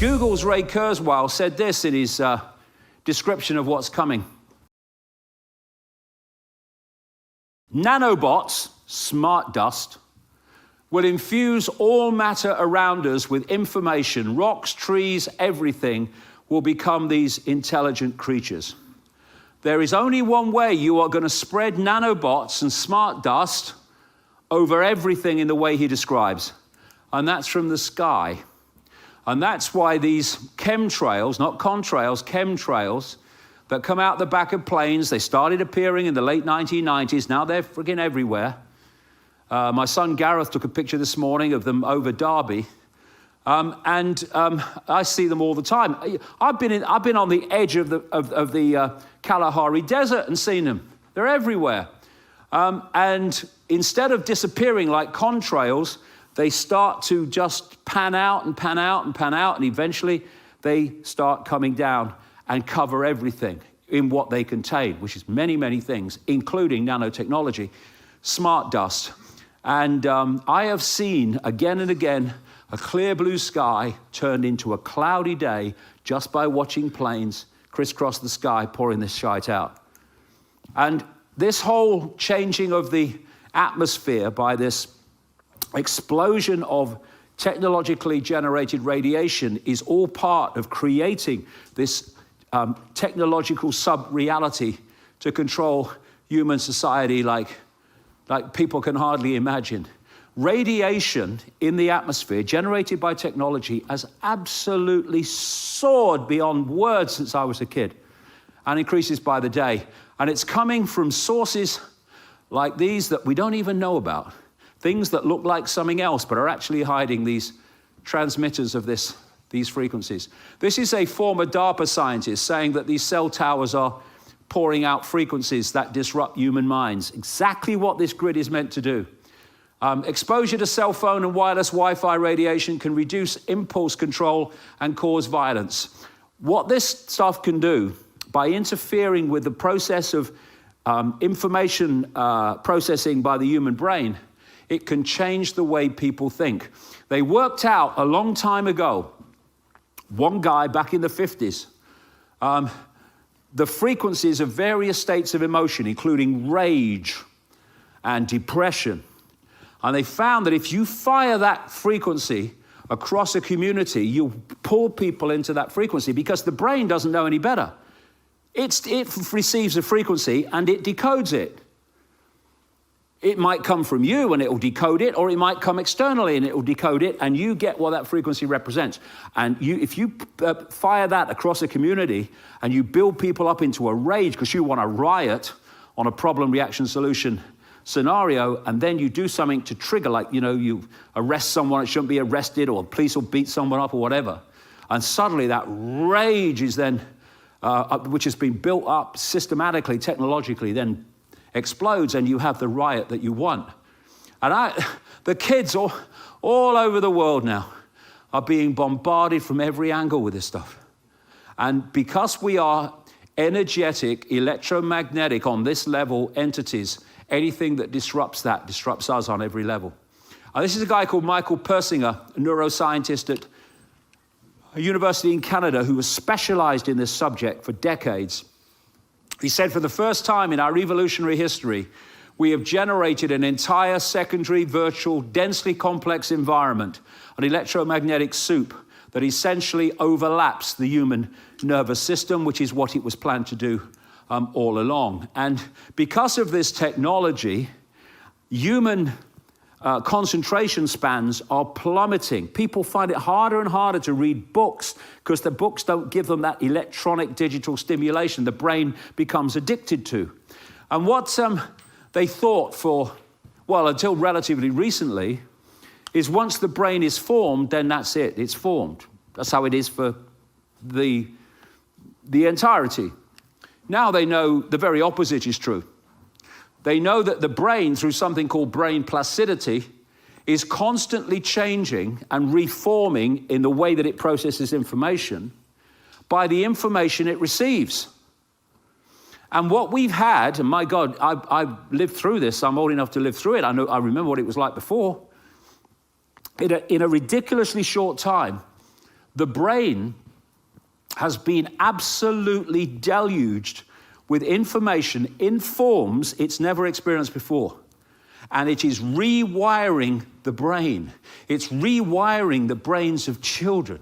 Google's Ray Kurzweil said this in his description of what's coming. Nanobots, smart dust, will infuse all matter around us with information. Rocks, trees, everything will become these intelligent creatures. There is only one way you are going to spread nanobots and smart dust over everything in the way he describes, and that's from the sky. And that's why these chemtrails, not contrails, chemtrails, that come out the back of planes, they started appearing in the late 1990s, now they're freaking everywhere. My son Gareth took a picture this morning of them over Derby, and I see them all the time. I've been on the edge of the Kalahari Desert and seen them. They're everywhere. And instead of disappearing like contrails, they start to just pan out and pan out and pan out, and eventually they start coming down and cover everything in what they contain, which is many, many things, including nanotechnology, smart dust. And I have seen again and again a clear blue sky turned into a cloudy day just by watching planes crisscross the sky, pouring this shite out. And this whole changing of the atmosphere by this explosion of technologically generated radiation is all part of creating this technological sub-reality to control human society like people can hardly imagine. Radiation in the atmosphere generated by technology has absolutely soared beyond words since I was a kid, and increases by the day. And it's coming from sources like these that we don't even know about. Things that look like something else, but are actually hiding these transmitters of these frequencies. This is a former DARPA scientist saying that these cell towers are pouring out frequencies that disrupt human minds. Exactly what this grid is meant to do. Exposure to cell phone and wireless Wi-Fi radiation can reduce impulse control and cause violence. What this stuff can do, by interfering with the process of information processing by the human brain, it can change the way people think. They worked out a long time ago, one guy back in the 50s, the frequencies of various states of emotion, including rage and depression. And they found that if you fire that frequency across a community, you pull people into that frequency because the brain doesn't know any better. It receives a frequency and it decodes it. It might come from you and it will decode it, or it might come externally and it will decode it, and you get what that frequency represents. And if you fire that across a community and you build people up into a rage because you want to riot on a problem, reaction, solution scenario, and then you do something to trigger, like, you arrest someone that shouldn't be arrested, or the police will beat someone up or whatever. And suddenly that rage is then, which has been built up systematically, technologically, then explodes, and you have the riot that you want. And the kids all over the world now are being bombarded from every angle with this stuff. And because we are energetic, electromagnetic, on this level entities, anything that disrupts that disrupts us on every level. This is a guy called Michael Persinger, a neuroscientist at a university in Canada who was specialized in this subject for decades. He said, for the first time in our evolutionary history, we have generated an entire secondary, virtual, densely complex environment, an electromagnetic soup that essentially overlaps the human nervous system, which is what it was planned to do all along. And because of this technology, human concentration spans are plummeting. People find it harder and harder to read books because the books don't give them that electronic digital stimulation the brain becomes addicted to. And what they thought until relatively recently, is once the brain is formed, then that's it, it's formed. That's how it is for the entirety. Now they know the very opposite is true. They know that the brain, through something called brain plasticity, is constantly changing and reforming in the way that it processes information by the information it receives. And what we've had, and my God, I've lived through this, I'm old enough to live through it, I remember what it was like before. In a ridiculously short time, The brain has been absolutely deluged with information in forms it's never experienced before. And it is rewiring the brain. It's rewiring the brains of children.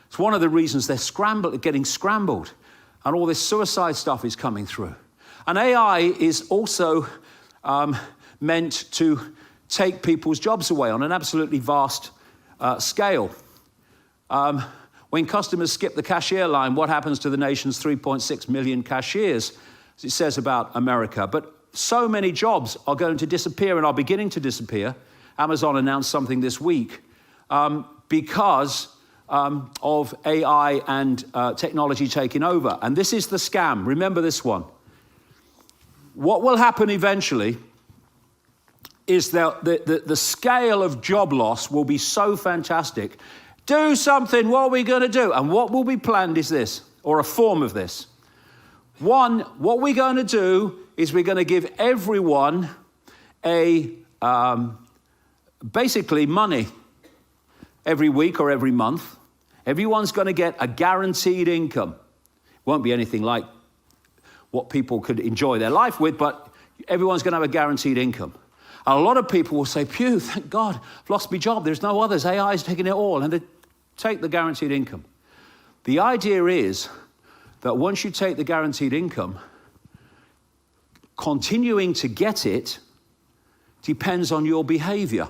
It's one of the reasons they're getting scrambled, and all this suicide stuff is coming through. And AI is also meant to take people's jobs away on an absolutely vast scale. When customers skip the cashier line, what happens to the nation's 3.6 million cashiers? As it says about America. But so many jobs are going to disappear and are beginning to disappear. Amazon announced something this week because of AI and technology taking over. And this is the scam. Remember this one. What will happen eventually is that the scale of job loss will be so fantastic. Do something, what are we going to do? And what will be planned is this, or a form of this. One, what we're going to do is we're going to give everyone basically money every week or every month. Everyone's going to get a guaranteed income. It won't be anything like what people could enjoy their life with, but everyone's going to have a guaranteed income. And a lot of people will say, "Phew, thank God, I've lost my job. There's no others. AI is taking it all." And they take the guaranteed income. The idea is that once you take the guaranteed income, continuing to get it depends on your behavior.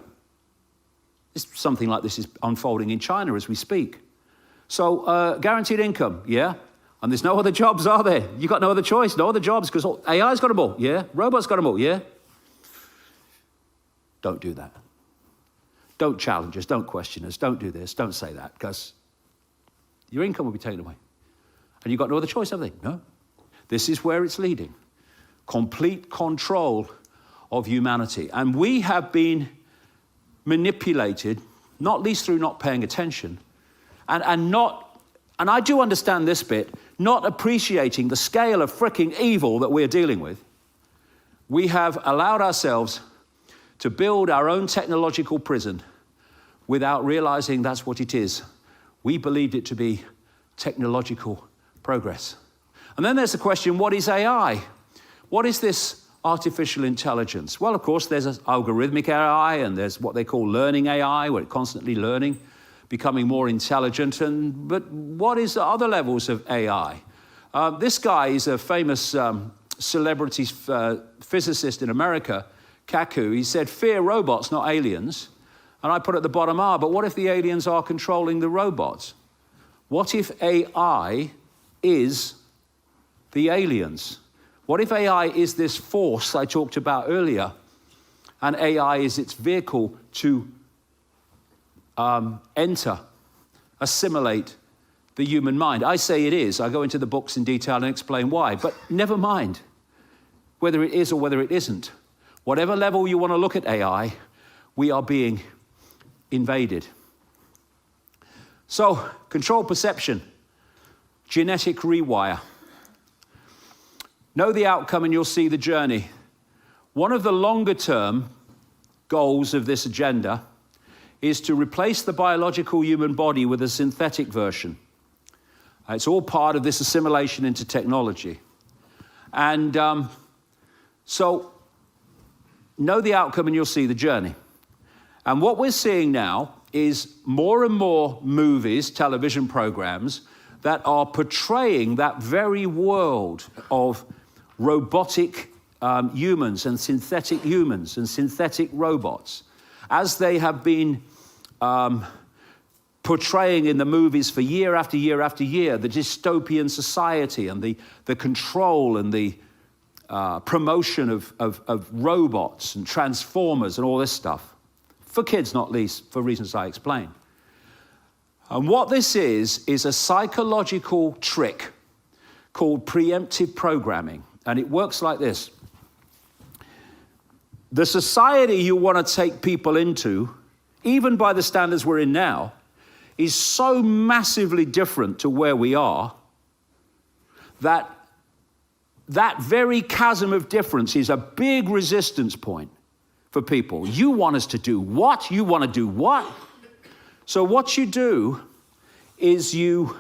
Something like this is unfolding in China as we speak. So guaranteed income, yeah? And there's no other jobs, are there? You've got no other choice, no other jobs, because AI's got them all, yeah? Robots got them all, yeah? Don't do that. Don't challenge us, don't question us, don't do this, don't say that, because your income will be taken away. And you've got no other choice, have they? No. This is where it's leading. Complete control of humanity. And we have been manipulated, not least through not paying attention, and I do understand this bit, not appreciating the scale of fricking evil that we're dealing with. We have allowed ourselves to build our own technological prison without realizing that's what it is. We believed it to be technological progress. And then there's the question, what is AI? What is this artificial intelligence? Well, of course, there's algorithmic AI, and there's what they call learning AI, where it's constantly learning, becoming more intelligent. But what is the other levels of AI? This guy is a famous celebrity physicist in America, Kaku. He said, "Fear robots, not aliens." And I put at the bottom, but what if the aliens are controlling the robots? What if AI is the aliens? What if AI is this force I talked about earlier, and AI is its vehicle to enter, assimilate the human mind? I say it is. I go into the books in detail and explain why, but never mind whether it is or whether it isn't. Whatever level you want to look at AI, we are being invaded. So, control perception, genetic rewire. Know the outcome and you'll see the journey. One of the longer term goals of this agenda is to replace the biological human body with a synthetic version. It's all part of this assimilation into technology. And so, know the outcome and you'll see the journey. And what we're seeing now is more and more movies, television programs, that are portraying that very world of robotic humans and synthetic robots, as they have been portraying in the movies for year after year after year, the dystopian society and the control and the promotion of robots and transformers and all this stuff. For kids, not least, for reasons I explain. And what this is a psychological trick called preemptive programming. And it works like this. The society you want to take people into, even by the standards we're in now, is so massively different to where we are that very chasm of difference is a big resistance point for people. You want us to do what? You want to do what? So what you do is you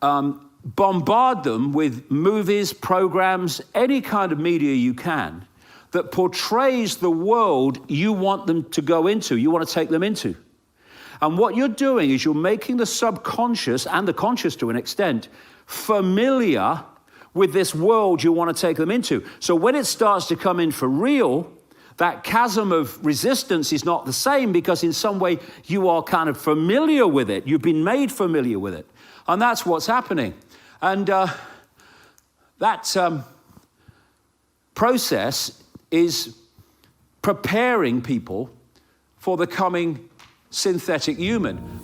bombard them with movies, programs, any kind of media you can that portrays the world you want them to go into, you want to take them into. And what you're doing is you're making the subconscious, and the conscious to an extent, familiar with this world you want to take them into. So when it starts to come in for real, that chasm of resistance is not the same, because in some way you are kind of familiar with it. You've been made familiar with it. And that's what's happening. And that process is preparing people for the coming synthetic human.